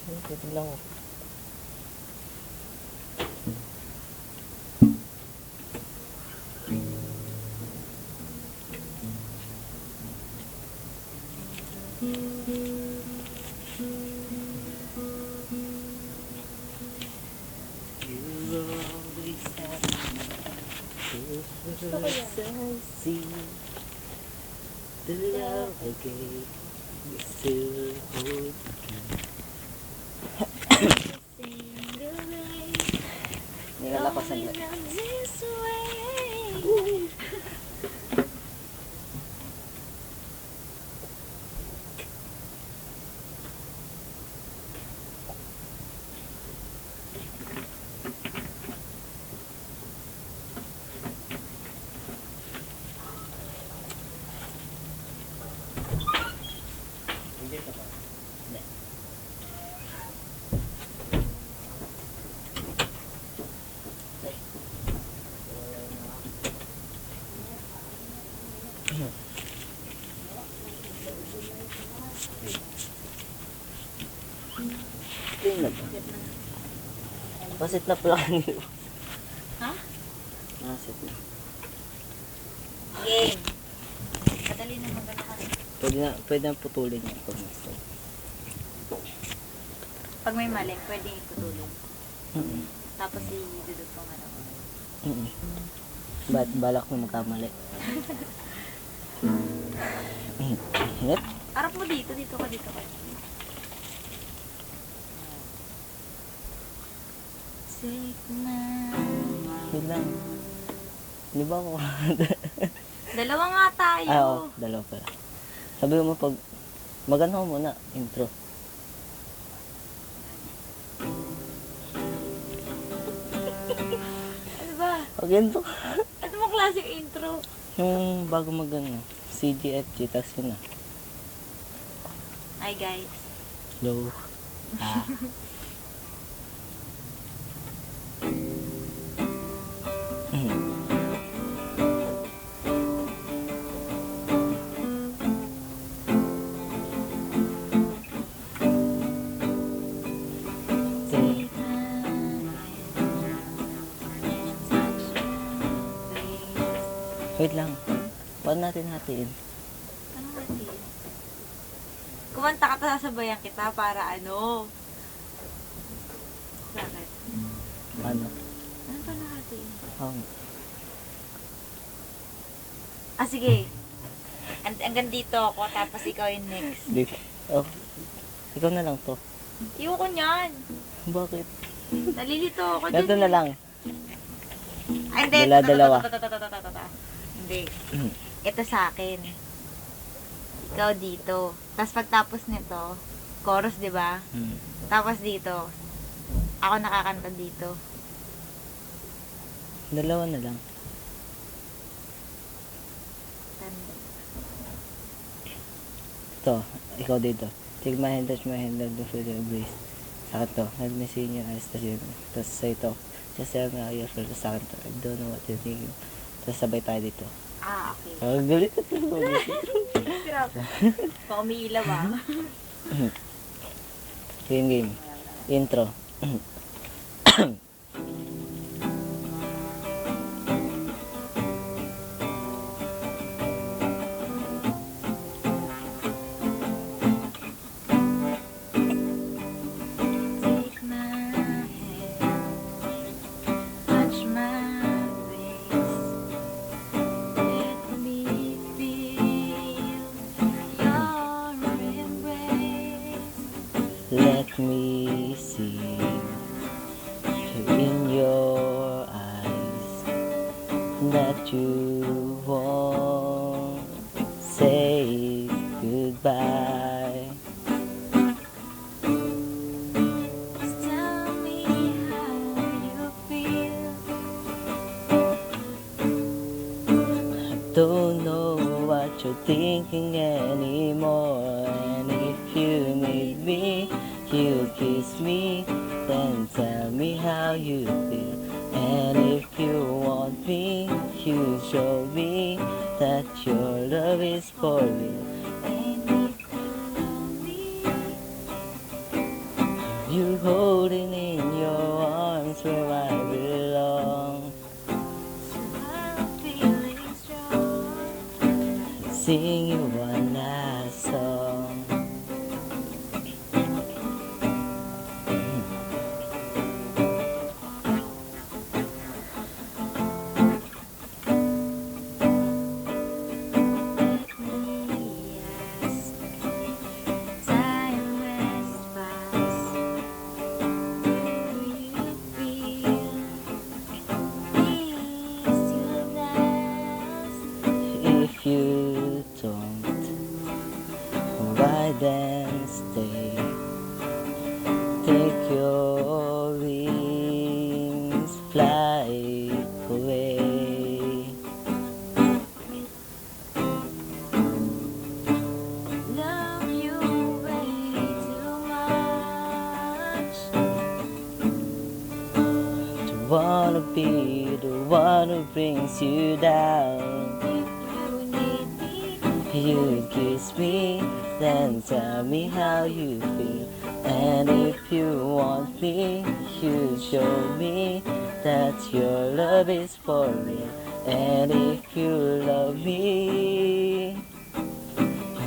Ito lang oh. Gusto ko yan. The love I gave you still hold. Nilalapasan ba? Hindi ka ba? Hindi. Tingin na ba? Pasit na pala kanina. Ha? Pasit na. Game. Kadali na magalakas. Pwede na putulin niya pag gusto. Pag may mali, pwede iputulong. Mm-mm. Tapos i-dudot ko nga naman. Mm-mm. Ba't balak mo magkamali? Hinip? Harap mo dito ka. Take my... Yun lang. Di ba ako? Dalawa nga tayo. Oo, dalawa pala. Sabi mo pag magano muna, intro. Ano ba? Pag intro. Ano mo klaseng intro? Yung bago magano, CGFG, tas yun na. Hi guys. Hello. Ah. Take my touch my face. Wait lang. Paano natin hatiin? Ano natin? Kumanta ka, sasabayan kita para ano? Bakit? Ano? Ano pa natin? Ah, sige. Hanggang dito ako, tapos ikaw yung next. Oh, ikaw na lang to. Iwan ko niyan. Bakit? Nalilito ako dyan. Ganito na lang. Ay, hindi. Dalawa. Hindi. Ito sa akin. Ikaw dito. Tapos pagtapos nito, chorus, di ba? Tapos dito, ako nakakanta dito. Dalawa na lang. Tanda. Ito, ikaw dito. Take my hand, touch my hand, love the feel your embrace. Sa akin to, let me see in your eyes, touch your eyes. Tapos sa ito, just tell me how you feel. Sa akin to, I don't know what you're thinking. Tapos sabay tayo dito. Ah, okay. Oh, galit ito. Baka umiilaw ah. Game. Intro. Take my hand, touch my face. Let me feel your embrace. Let me see in your eyes that you won't say goodbye. Just tell me how you feel. I don't know what you're thinking anymore. And if you need me, you kiss me, then tell me how you feel. And if you want me, you show me that your love is for real. And if you love me, holding in your arms where I belong. I'm feeling strong. Sing you one last song. Yes, time has passed. Do you feel this will last? If you don't, why then stay? Take your wings, fly away. Love you way too much. Don't wanna be the one who brings you down. If you need me, You kiss me, then tell me how you feel. And if you want me, you show me that your love is for real. And if you love me,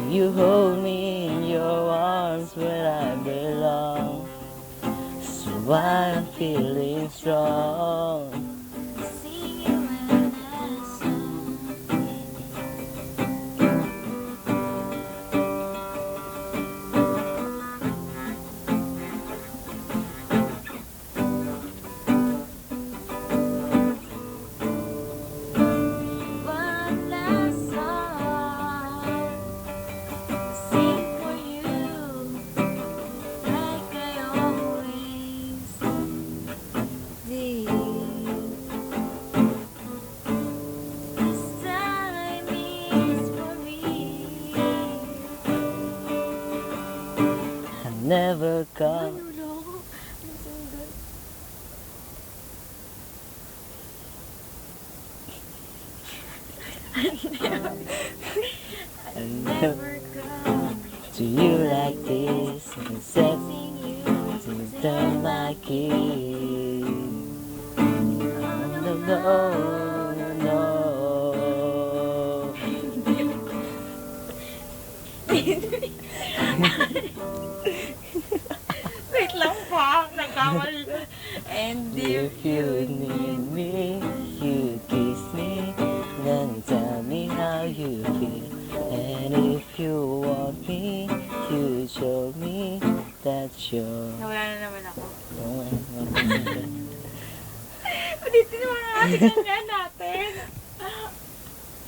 you hold me in your arms where I belong. So I'm feeling strong. sing you when I song. One last song, sing for you like I always did. This time is for me. I never got. No, ang sundot. I never Never come to you like this, except sing you to turn my key. No, no, no. Wait lang pa, nagkamali ko. And If you need me, you kiss me, then tell me how you feel. And if you want me, you show me that you're. nawala na naman ako. Oh, Ulitin mo nga natin.